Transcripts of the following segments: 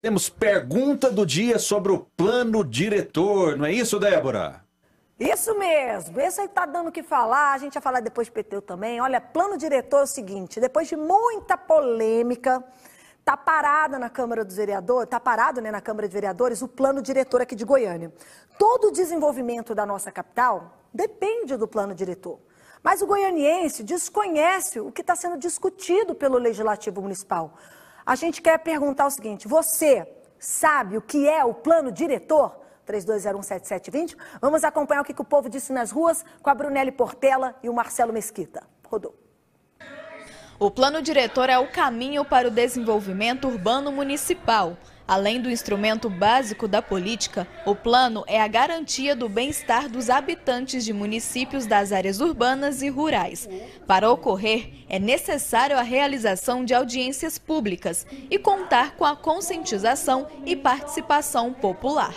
Temos pergunta do dia sobre o plano diretor, não é isso, Débora? Isso mesmo, esse aí tá dando o que falar, a gente vai falar depois de PTU também. Olha, plano diretor é o seguinte, depois de muita polêmica, tá parado na Câmara dos Vereadores, tá parado, né, na Câmara de Vereadores, o plano diretor aqui de Goiânia. Todo o desenvolvimento da nossa capital depende do plano diretor. Mas o goianiense desconhece o que está sendo discutido pelo Legislativo Municipal. A gente quer perguntar o seguinte, você sabe o que é o plano diretor? 32017720. Vamos acompanhar o que o povo disse nas ruas com a Brunelli Portela e o Marcelo Mesquita. Rodou. O plano diretor é o caminho para o desenvolvimento urbano municipal. Além do instrumento básico da política, o plano é a garantia do bem-estar dos habitantes de municípios das áreas urbanas e rurais. Para ocorrer, é necessário a realização de audiências públicas e contar com a conscientização e participação popular.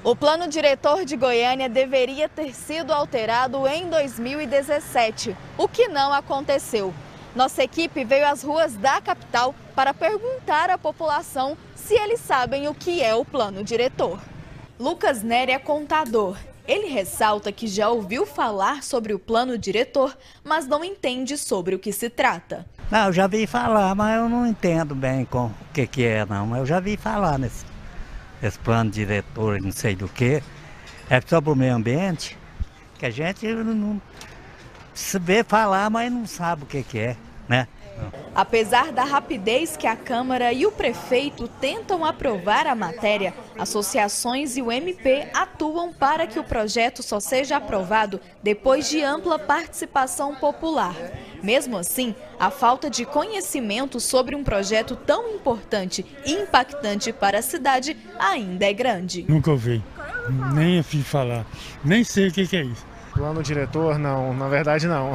O plano diretor de Goiânia deveria ter sido alterado em 2017, o que não aconteceu. Nossa equipe veio às ruas da capital para perguntar à população se eles sabem o que é o plano diretor. Lucas Nery é contador. Ele ressalta que já ouviu falar sobre o plano diretor, mas não entende sobre o que se trata. Não, eu já vi falar, mas eu não entendo bem com o que é, não. Eu já vi falar nesse plano diretor, não sei do que. É sobre o meio ambiente, que a gente não se vê falar, mas não sabe o que é, né? Apesar da rapidez que a Câmara e o prefeito tentam aprovar a matéria, associações e o MP atuam para que o projeto só seja aprovado depois de ampla participação popular. Mesmo assim, a falta de conhecimento sobre um projeto tão importante e impactante para a cidade ainda é grande. Nunca ouvi, nem ouvi falar, nem sei o que é isso. Plano diretor, não, na verdade não.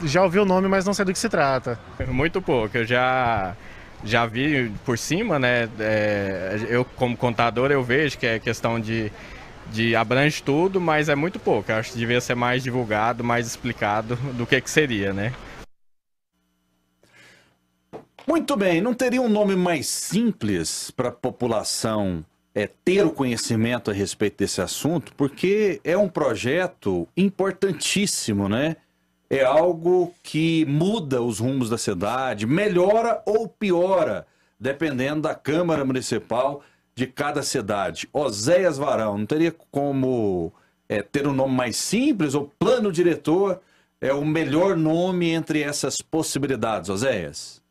Já ouvi o nome, mas não sei do que se trata. Muito pouco, eu já vi por cima, né? Eu como contador eu vejo que é questão de abrange tudo, mas é muito pouco. Eu acho que devia ser mais divulgado, mais explicado do que seria, né? Muito bem, não teria um nome mais simples para a população ter o conhecimento a respeito desse assunto? Porque é um projeto importantíssimo, né? É algo que muda os rumos da cidade, melhora ou piora, dependendo da Câmara Municipal de cada cidade. Oséias Varão, não teria como ter um nome mais simples? O plano diretor é o melhor nome entre essas possibilidades, Oséias?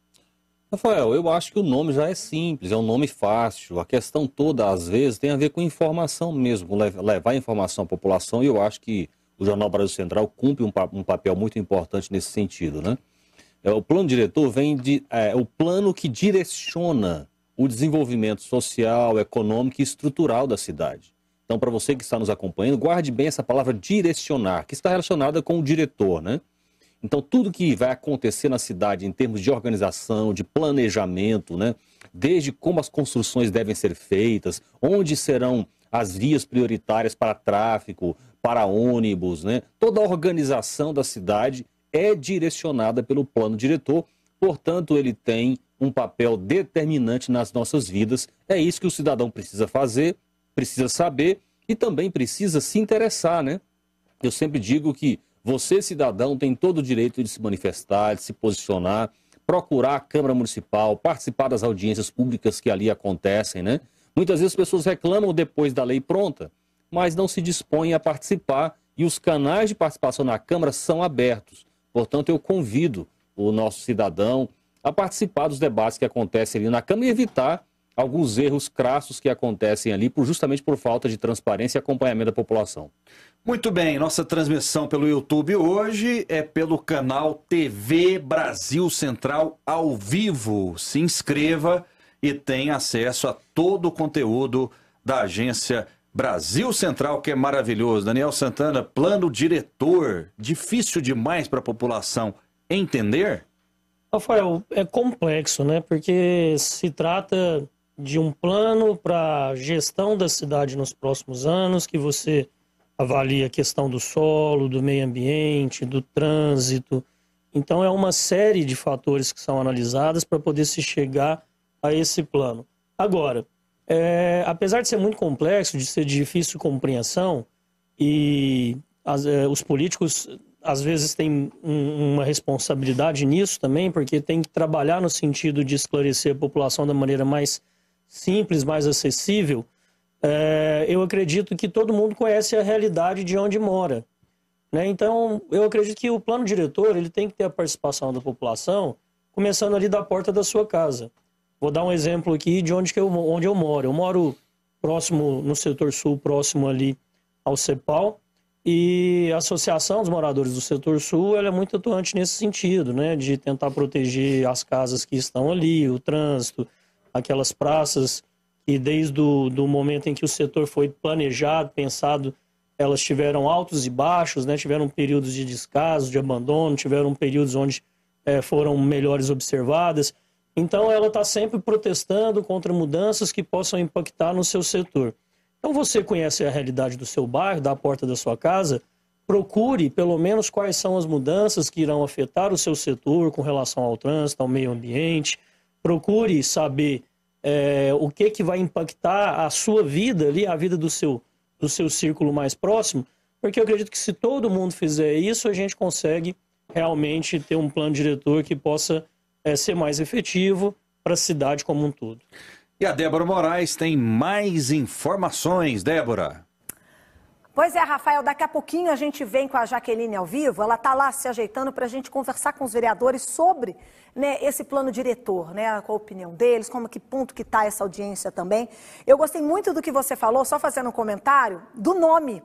Rafael, eu acho que o nome já é simples, é um nome fácil. A questão toda, às vezes, tem a ver com informação mesmo, levar informação à população, e eu acho que o Jornal Brasil Central cumpre um papel muito importante nesse sentido, né? O plano diretor vem o plano que direciona o desenvolvimento social, econômico e estrutural da cidade. Então, para você que está nos acompanhando, guarde bem essa palavra direcionar, que está relacionada com o diretor, né? Então, tudo que vai acontecer na cidade em termos de organização, de planejamento, né? Desde como as construções devem ser feitas, onde serão as vias prioritárias para tráfego, para ônibus, né? Toda a organização da cidade é direcionada pelo plano diretor, portanto, ele tem um papel determinante nas nossas vidas. É isso que o cidadão precisa fazer, precisa saber e também precisa se interessar, né? Eu sempre digo que você, cidadão, tem todo o direito de se manifestar, de se posicionar, procurar a Câmara Municipal, participar das audiências públicas que ali acontecem, né? Muitas vezes as pessoas reclamam depois da lei pronta, mas não se dispõem a participar e os canais de participação na Câmara são abertos. Portanto, eu convido o nosso cidadão a participar dos debates que acontecem ali na Câmara e evitar alguns erros crassos que acontecem ali justamente por falta de transparência e acompanhamento da população. Muito bem, nossa transmissão pelo YouTube hoje é pelo canal TV Brasil Central ao vivo. Se inscreva e tenha acesso a todo o conteúdo da agência Brasil Central, que é maravilhoso. Daniel Santana, plano diretor, difícil demais para a população entender? Rafael, é complexo, né? Porque se trata de um plano para gestão da cidade nos próximos anos, que você avalia a questão do solo, do meio ambiente, do trânsito. Então é uma série de fatores que são analisados para poder se chegar a esse plano. Agora, apesar de ser muito complexo, de ser de difícil compreensão, e os políticos às vezes têm uma responsabilidade nisso também, porque tem que trabalhar no sentido de esclarecer a população da maneira mais simples, mais acessível. Eu acredito que todo mundo conhece a realidade de onde mora, né? Então, eu acredito que o plano diretor ele tem que ter a participação da população, começando ali da porta da sua casa. Vou dar um exemplo aqui de onde eu moro. Eu moro próximo, no setor sul, próximo ali ao CEPAL, e a Associação dos Moradores do Setor Sul ela é muito atuante nesse sentido, né? De tentar proteger as casas que estão ali, o trânsito, aquelas praças que desde o momento em que o setor foi planejado, pensado, elas tiveram altos e baixos, né? Tiveram períodos de descaso, de abandono, tiveram períodos onde foram melhores observadas. Então, ela está sempre protestando contra mudanças que possam impactar no seu setor. Então, você conhece a realidade do seu bairro, da porta da sua casa, procure pelo menos quais são as mudanças que irão afetar o seu setor com relação ao trânsito, ao meio ambiente. Procure saber o que vai impactar a sua vida ali, a vida do seu círculo mais próximo, porque eu acredito que se todo mundo fizer isso, a gente consegue realmente ter um plano diretor que possa ser mais efetivo para a cidade como um todo. E a Débora Moraes tem mais informações. Débora. Pois é, Rafael, daqui a pouquinho a gente vem com a Jaqueline ao vivo, ela está lá se ajeitando para a gente conversar com os vereadores sobre, né, esse plano diretor, né, qual a opinião deles, que ponto que está essa audiência também. Eu gostei muito do que você falou, só fazendo um comentário, do nome.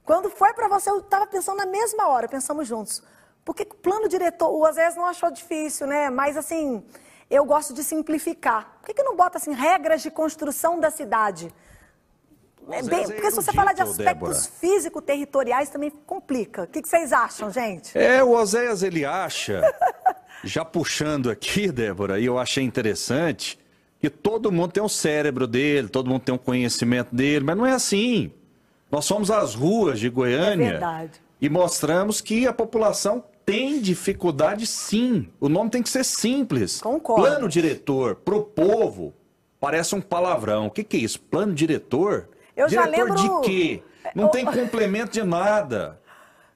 Quando foi para você, eu estava pensando na mesma hora, pensamos juntos. Porque o plano diretor, o Oséias não achou difícil, né, mas assim, eu gosto de simplificar. Por que não bota assim, regras de construção da cidade? Porque se você falar de aspectos físico-territoriais também complica. O que vocês acham, gente? O Oséias ele acha, já puxando aqui, Débora, e eu achei interessante, que todo mundo tem um cérebro dele, todo mundo tem um conhecimento dele, mas não é assim. Nós fomos às ruas de Goiânia e mostramos que a população tem dificuldade sim. O nome tem que ser simples. Concordo. Plano diretor, pro povo, parece um palavrão. O que é isso? Plano diretor? Eu diretor já lembro... de quê? Não tem complemento de nada.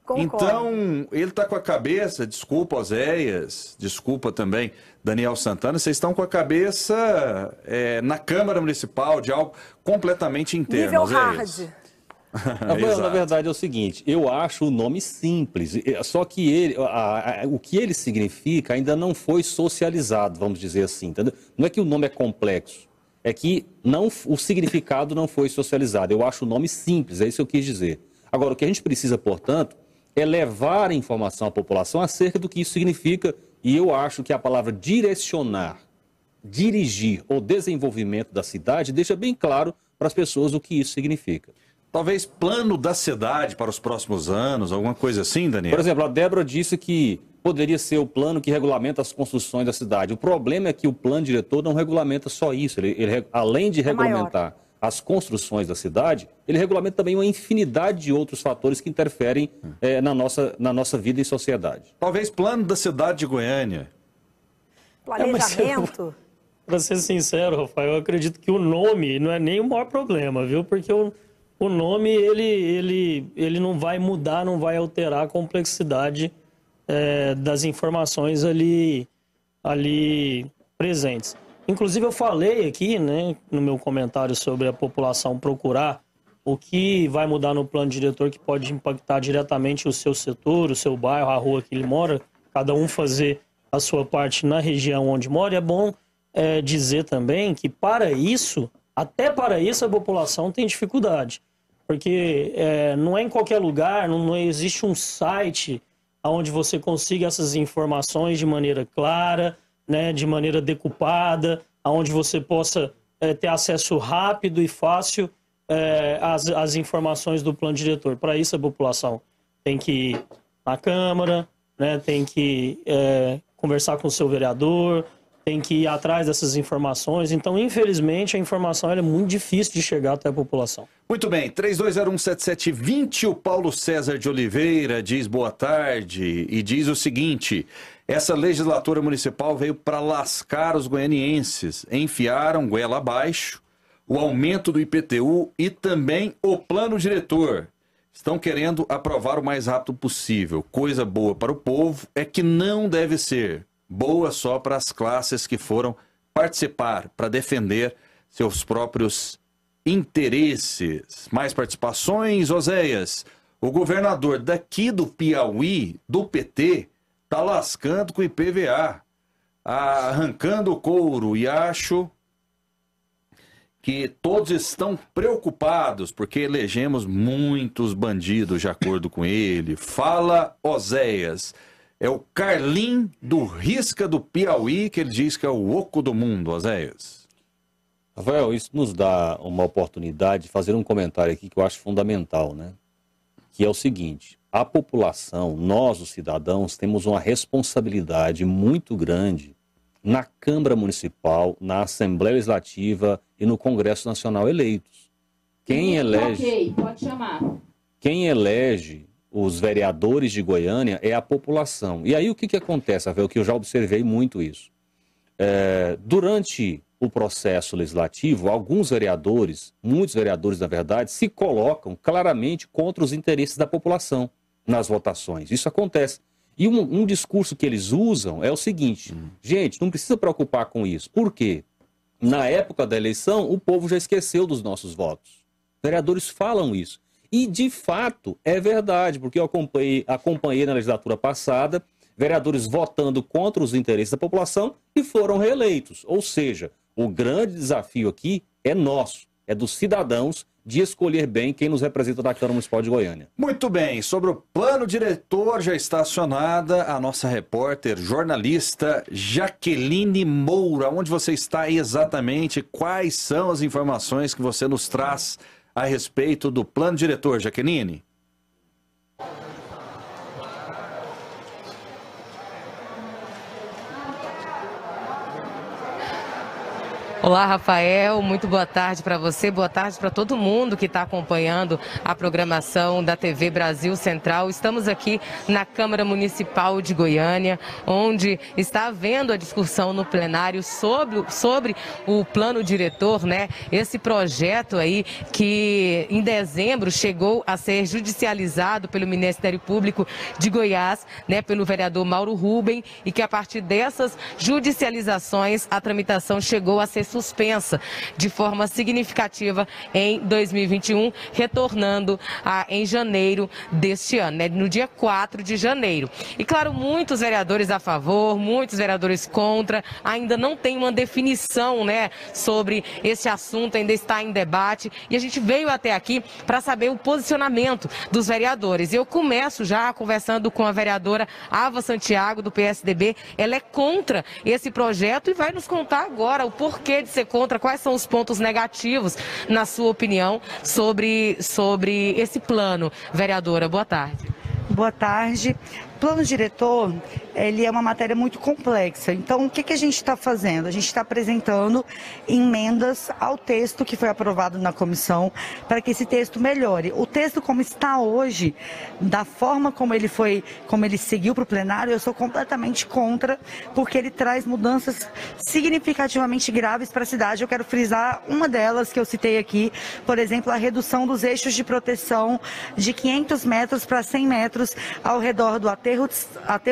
Concordo. Então, ele está com a cabeça, desculpa Oséias, desculpa também Daniel Santana, vocês estão com a cabeça na Câmara Municipal de algo completamente interno. Nível Oséias. hard. Na verdade é o seguinte, eu acho o nome simples, só que o que ele significa ainda não foi socializado, vamos dizer assim, entendeu? Não é que o nome é complexo. É que o significado não foi socializado. Eu acho o nome simples, é isso que eu quis dizer. Agora, o que a gente precisa, portanto, é levar a informação à população acerca do que isso significa, e eu acho que a palavra direcionar, dirigir o desenvolvimento da cidade deixa bem claro para as pessoas o que isso significa. Talvez plano da cidade para os próximos anos, alguma coisa assim, Daniel? Por exemplo, a Débora disse que poderia ser o plano que regulamenta as construções da cidade. O problema é que o plano diretor não regulamenta só isso. Ele além de regulamentar as construções da cidade, ele regulamenta também uma infinidade de outros fatores que interferem na nossa vida e sociedade. Talvez plano da cidade de Goiânia. Planejamento. Para ser sincero, Rafael, eu acredito que o nome não é nem o maior problema, viu? Porque o nome, ele não vai mudar, não vai alterar a complexidade das informações ali presentes. Inclusive, eu falei aqui, né, no meu comentário sobre a população procurar o que vai mudar no plano diretor que pode impactar diretamente o seu setor, o seu bairro, a rua que ele mora, cada um fazer a sua parte na região onde mora. É bom dizer também que até para isso a população tem dificuldade. Porque não é em qualquer lugar, não existe um site onde você consiga essas informações de maneira clara, né, de maneira decupada, onde você possa ter acesso rápido e fácil às informações do plano diretor. Para isso a população tem que ir na Câmara, né, tem que conversar com o seu vereador, tem que ir atrás dessas informações. Então, infelizmente, a informação é muito difícil de chegar até a população. Muito bem, 32017720, o Paulo César de Oliveira diz boa tarde e diz o seguinte: essa legislatura municipal veio para lascar os goianienses, enfiaram goela abaixo o aumento do IPTU e também o plano diretor. Estão querendo aprovar o mais rápido possível. Coisa boa para o povo é que não deve ser boa só para as classes que foram participar, para defender seus próprios interesses. Mais participações, Oséias? O governador daqui do Piauí, do PT, está lascando com o IPVA, arrancando o couro, e acho que todos estão preocupados porque elegemos muitos bandidos de acordo com ele. Fala, Oséias. É o Carlim do Risca do Piauí que ele diz que é o oco do mundo, Oséias. Rafael, isso nos dá uma oportunidade de fazer um comentário aqui que eu acho fundamental, né? Que é o seguinte: a população, nós os cidadãos, temos uma responsabilidade muito grande na Câmara Municipal, na Assembleia Legislativa e no Congresso Nacional eleitos. Quem elege... Ok, pode chamar. Quem elege os vereadores de Goiânia é a população. E aí o que acontece, Rafael, que eu já observei muito isso. Durante o processo legislativo, alguns vereadores, muitos vereadores na verdade, se colocam claramente contra os interesses da população nas votações. Isso acontece. E um discurso que eles usam é o seguinte: gente, não precisa preocupar com isso. Por quê? Na época da eleição, o povo já esqueceu dos nossos votos. Vereadores falam isso. E, de fato, é verdade, porque eu acompanhei na legislatura passada vereadores votando contra os interesses da população e foram reeleitos. Ou seja, o grande desafio aqui é nosso, é dos cidadãos, de escolher bem quem nos representa da Câmara Municipal de Goiânia. Muito bem, sobre o plano diretor já está acionada a nossa repórter, jornalista Jaqueline Moura. Onde você está exatamente? Quais são as informações que você nos traz a respeito do plano diretor, Jaqueline? Olá, Rafael, muito boa tarde para você, boa tarde para todo mundo que está acompanhando a programação da TV Brasil Central. Estamos aqui na Câmara Municipal de Goiânia, onde está havendo a discussão no plenário sobre o plano diretor, né? Esse projeto aí que em dezembro chegou a ser judicializado pelo Ministério Público de Goiás, né? Pelo vereador Mauro Rubem, e que a partir dessas judicializações a tramitação chegou a ser suspensa de forma significativa em 2021, retornando em janeiro deste ano, né, no dia 4 de janeiro. E claro, muitos vereadores a favor, muitos vereadores contra, ainda não tem uma definição, né, sobre esse assunto, ainda está em debate, e a gente veio até aqui para saber o posicionamento dos vereadores. Eu começo já conversando com a vereadora Ava Santiago, do PSDB. Ela é contra esse projeto e vai nos contar agora o porquê de ser contra, quais são os pontos negativos, na sua opinião, sobre esse plano. Vereadora, boa tarde. Boa tarde. Plano diretor, ele é uma matéria muito complexa. Então, o que a gente está fazendo? A gente está apresentando emendas ao texto que foi aprovado na comissão para que esse texto melhore. O texto como está hoje, da forma como ele seguiu para o plenário, eu sou completamente contra, porque ele traz mudanças significativamente graves para a cidade. Eu quero frisar uma delas que eu citei aqui, por exemplo, a redução dos eixos de proteção de 500 metros para 100 metros ao redor do aterro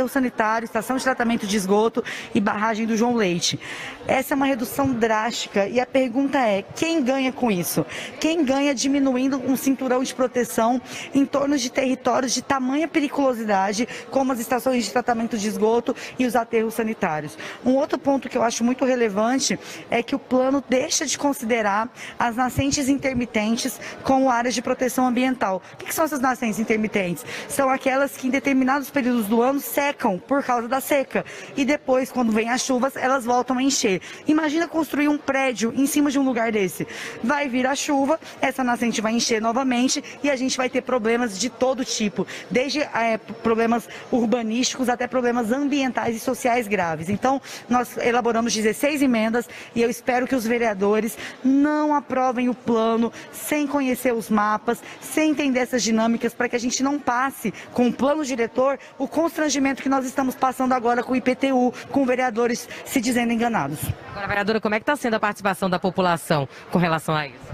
sanitário, estação de tratamento de esgoto e barragem do João Leite. Essa é uma redução drástica e a pergunta é: quem ganha com isso? Quem ganha diminuindo um cinturão de proteção em torno de territórios de tamanha periculosidade, como as estações de tratamento de esgoto e os aterros sanitários? Um outro ponto que eu acho muito relevante é que o plano deixa de considerar as nascentes intermitentes como áreas de proteção ambiental. O que são essas nascentes intermitentes? São aquelas que em determinados períodos períodos do ano secam por causa da seca. E depois, quando vem as chuvas, elas voltam a encher. Imagina construir um prédio em cima de um lugar desse. Vai vir a chuva, essa nascente vai encher novamente e a gente vai ter problemas de todo tipo, desde problemas urbanísticos até problemas ambientais e sociais graves. Então, nós elaboramos 16 emendas e eu espero que os vereadores não aprovem o plano sem conhecer os mapas, sem entender essas dinâmicas, para que a gente não passe com o plano diretor o constrangimento que nós estamos passando agora com o IPTU, com vereadores se dizendo enganados. Agora, vereadora, como é que está sendo a participação da população com relação a isso?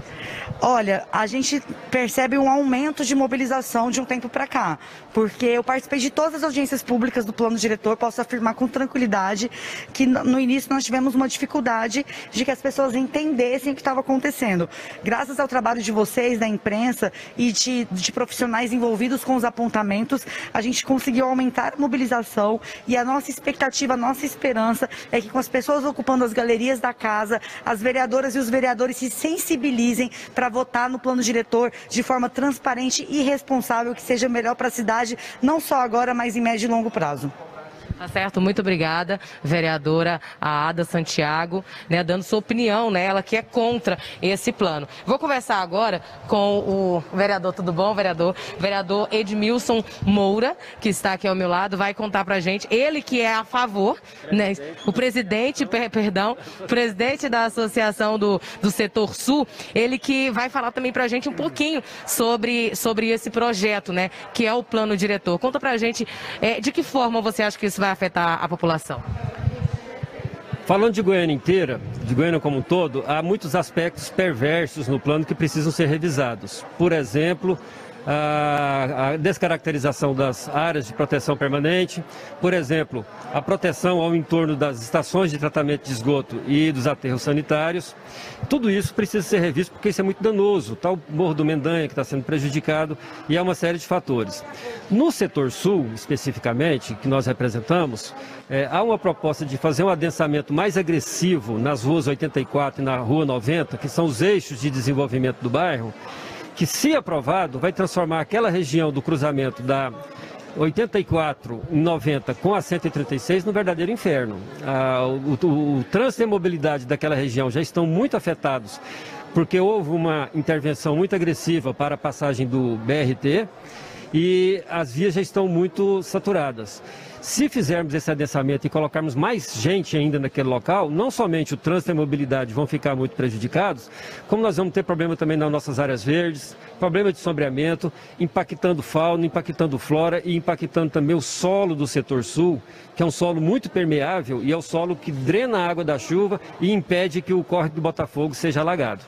Olha, a gente percebe um aumento de mobilização de um tempo para cá, porque eu participei de todas as audiências públicas do plano diretor, posso afirmar com tranquilidade que no início nós tivemos uma dificuldade de que as pessoas entendessem o que estava acontecendo. Graças ao trabalho de vocês, da imprensa e de profissionais envolvidos com os apontamentos, a gente conseguiu aumentar a mobilização e a nossa expectativa, a nossa esperança é que com as pessoas ocupando as galerias da casa, as vereadoras e os vereadores se sensibilizem para votar no plano diretor de forma transparente e responsável, que seja melhor para a cidade, não só agora, mas em médio e longo prazo. Tá certo, muito obrigada, vereadora Ada Santiago, né, dando sua opinião, né, ela que é contra esse plano. Vou conversar agora com o vereador, tudo bom, vereador? Vereador Edmilson Moura, que está aqui ao meu lado, vai contar pra gente, ele que é a favor, né, o presidente, presidente da Associação do Setor Sul, ele que vai falar também pra gente um pouquinho sobre esse projeto, né, que é o plano diretor. Conta pra gente de que forma você acha que isso vai afetar a população. Falando de Goiânia inteira, de Goiânia como um todo, há muitos aspectos perversos no plano que precisam ser revisados. Por exemplo, a descaracterização das áreas de proteção permanente, por exemplo, a proteção ao entorno das estações de tratamento de esgoto e dos aterros sanitários. Tudo isso precisa ser revisto porque isso é muito danoso. Tá o Morro do Mendanha que está sendo prejudicado e há uma série de fatores. No setor sul, especificamente, que nós representamos, há uma proposta de fazer um adensamento mais agressivo nas ruas 84 e na rua 90, que são os eixos de desenvolvimento do bairro, que, se aprovado, vai transformar aquela região do cruzamento da 84 e 90 com a 136 no verdadeiro inferno. O trânsito e a mobilidade daquela região já estão muito afetados, porque houve uma intervenção muito agressiva para a passagem do BRT e as vias já estão muito saturadas. Se fizermos esse adensamento e colocarmos mais gente ainda naquele local, não somente o trânsito e a mobilidade vão ficar muito prejudicados, como nós vamos ter problema também nas nossas áreas verdes, problema de sombreamento, impactando fauna, impactando flora e impactando também o solo do setor sul, que é um solo muito permeável e é o solo que drena a água da chuva e impede que o córrego do Botafogo seja alagado.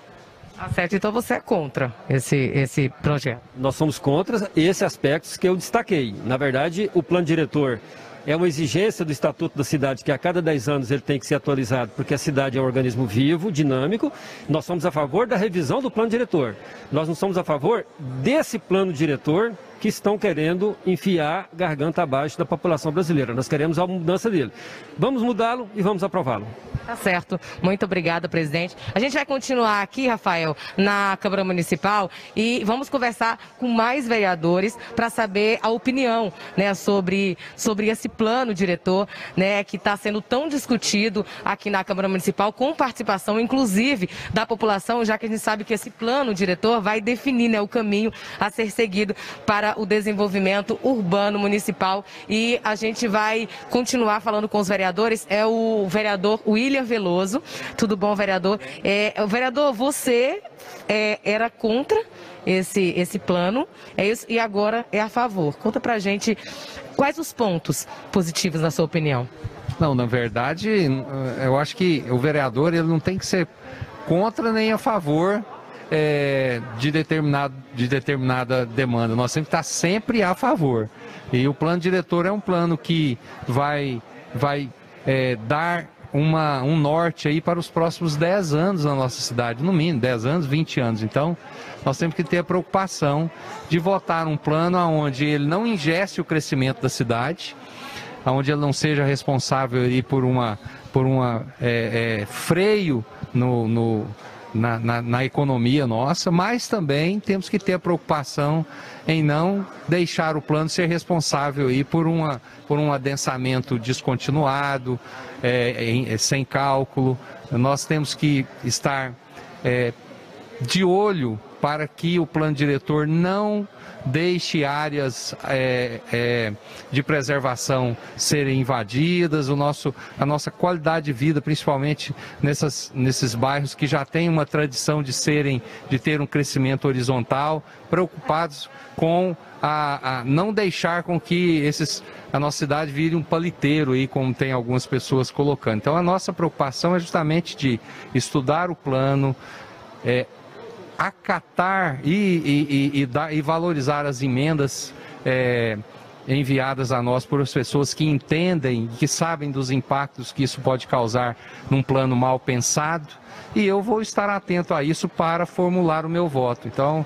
Tá certo, então você é contra esse projeto? Nós somos contra esses aspectos que eu destaquei. Na verdade, o plano diretor é uma exigência do Estatuto da Cidade, que a cada 10 anos ele tem que ser atualizado, porque a cidade é um organismo vivo, dinâmico. Nós somos a favor da revisão do plano diretor. Nós não somos a favor desse plano diretor que estão querendo enfiar garganta abaixo da população brasileira. Nós queremos a mudança dele. Vamos mudá-lo e vamos aprová-lo. Tá certo. Muito obrigada, presidente. A gente vai continuar aqui, Rafael, na Câmara Municipal e vamos conversar com mais vereadores para saber a opinião, né, sobre esse plano diretor, né, que está sendo tão discutido aqui na Câmara Municipal, com participação, inclusive, da população, já que a gente sabe que esse plano diretor vai definir, né, o caminho a ser seguido para o desenvolvimento urbano municipal. E a gente vai continuar falando com os vereadores. É o vereador William Veloso. Tudo bom, vereador? Vereador, você era contra esse plano e agora é a favor. Conta pra gente quais os pontos positivos na sua opinião. Não, na verdade, eu acho que o vereador ele não tem que ser contra nem a favor de determinada demanda. Nós temos que estar sempre a favor. E o plano diretor é um plano que vai dar um norte aí para os próximos 10 anos na nossa cidade, no mínimo 10 anos, 20 anos. Então, nós temos que ter a preocupação de votar um plano onde ele não ingesse o crescimento da cidade, onde ele não seja responsável aí por uma freio na economia nossa, mas também temos que ter a preocupação em não deixar o plano ser responsável aí por um adensamento descontinuado, sem cálculo. Nós temos que estar de olho para que o plano diretor não deixe áreas de preservação serem invadidas, a nossa qualidade de vida, principalmente nesses bairros que já têm uma tradição de ter um crescimento horizontal, preocupados com não deixar com que a nossa cidade vire um paliteiro, aí, como tem algumas pessoas colocando. Então a nossa preocupação é justamente de estudar o plano, acatar e valorizar as emendas enviadas a nós por as pessoas que entendem, que sabem dos impactos que isso pode causar num plano mal pensado, e eu vou estar atento a isso para formular o meu voto. Então,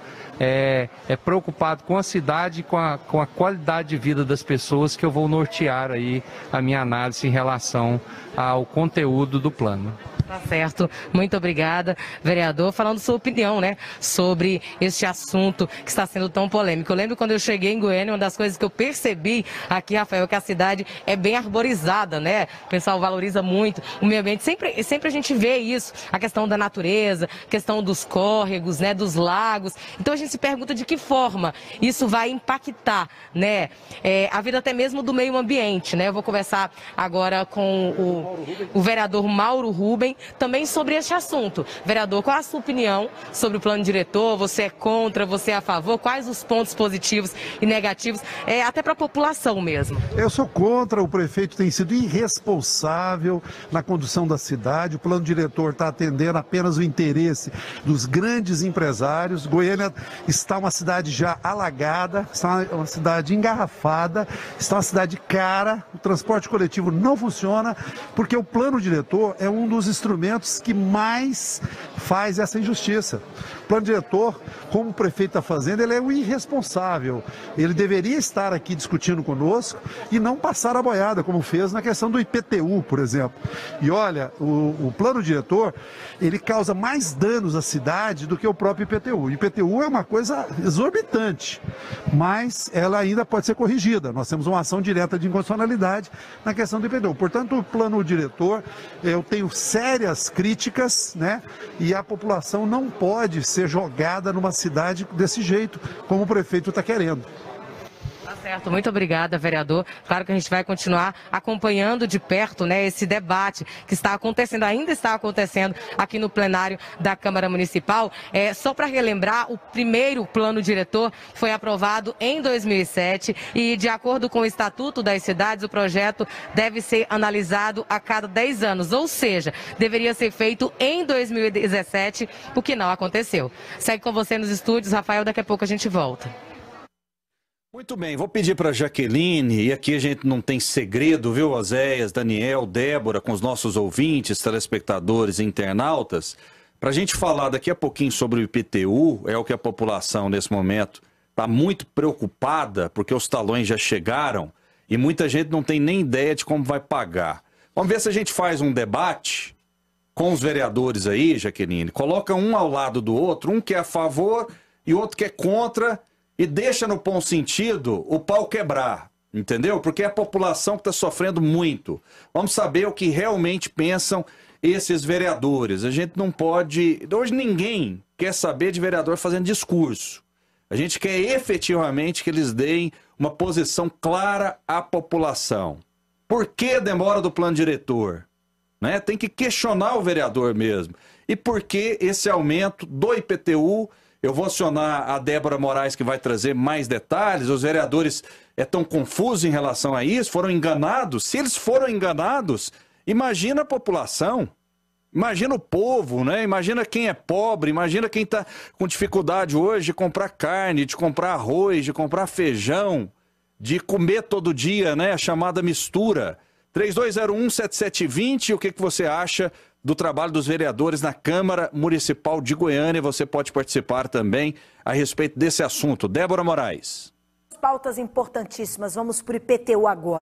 preocupado com a cidade, com a qualidade de vida das pessoas, que eu vou nortear aí a minha análise em relação ao conteúdo do plano. Tá certo, muito obrigada, vereador. Falando sua opinião, né, sobre este assunto que está sendo tão polêmico. Eu lembro quando eu cheguei em Goiânia, uma das coisas que eu percebi aqui, Rafael, é que a cidade é bem arborizada, né? O pessoal valoriza muito o meio ambiente. Sempre a gente vê isso, a questão da natureza, a questão dos córregos, né, dos lagos. Então a gente se pergunta de que forma isso vai impactar, né, a vida até mesmo do meio ambiente, né? Eu vou conversar agora com o vereador Mauro Rubem, também sobre este assunto. Vereador, qual a sua opinião sobre o plano diretor? Você é contra, você é a favor? Quais os pontos positivos e negativos, até para a população mesmo? Eu sou contra, o prefeito tem sido irresponsável na condução da cidade, o plano diretor está atendendo apenas o interesse dos grandes empresários. Goiânia está uma cidade já alagada, está uma cidade engarrafada, está uma cidade cara, o transporte coletivo não funciona, porque o plano diretor é um dos instrumentos que mais faz essa injustiça. O plano diretor, como o prefeito está fazendo, ele é um irresponsável. Ele deveria estar aqui discutindo conosco e não passar a boiada, como fez na questão do IPTU, por exemplo. E olha, o plano diretor, ele causa mais danos à cidade do que o próprio IPTU. O IPTU é uma coisa exorbitante, mas ela ainda pode ser corrigida. Nós temos uma ação direta de inconstitucionalidade na questão do IPTU. Portanto, o plano diretor, eu tenho sérias críticas, né? E a população não pode ser jogada numa cidade desse jeito, como o prefeito está querendo. Tá certo, muito obrigada, vereador. Claro que a gente vai continuar acompanhando de perto, né, esse debate que está acontecendo, ainda está acontecendo aqui no plenário da Câmara Municipal. Só para relembrar, o primeiro plano diretor foi aprovado em 2007 e, de acordo com o Estatuto das Cidades, o projeto deve ser analisado a cada 10 anos, ou seja, deveria ser feito em 2017, o que não aconteceu. Segue com você nos estúdios, Rafael, daqui a pouco a gente volta. Muito bem, vou pedir para a Jaqueline, e aqui a gente não tem segredo, viu, Oséias, Daniel, Débora, com os nossos ouvintes, telespectadores e internautas, para a gente falar daqui a pouquinho sobre o IPTU, é o que a população nesse momento está muito preocupada, porque os talões já chegaram e muita gente não tem nem ideia de como vai pagar. Vamos ver se a gente faz um debate com os vereadores aí, Jaqueline, coloca um ao lado do outro, um que é a favor e outro que é contra, e deixa no bom sentido o pau quebrar, entendeu? Porque é a população que está sofrendo muito. Vamos saber o que realmente pensam esses vereadores. A gente não pode... Hoje ninguém quer saber de vereador fazendo discurso. A gente quer efetivamente que eles deem uma posição clara à população. Por que demora do plano diretor? Né? Tem que questionar o vereador mesmo. E por que esse aumento do IPTU... Eu vou acionar a Débora Moraes, que vai trazer mais detalhes. Os vereadores estão confusos em relação a isso, foram enganados. Se eles foram enganados, imagina a população, imagina o povo, né? Imagina quem é pobre, imagina quem está com dificuldade hoje de comprar carne, de comprar arroz, de comprar feijão, de comer todo dia, né? A chamada mistura. 3201-7720, o que você acha do trabalho dos vereadores na Câmara Municipal de Goiânia? Você pode participar também a respeito desse assunto. Débora Moraes. Pautas importantíssimas, vamos para o IPTU agora.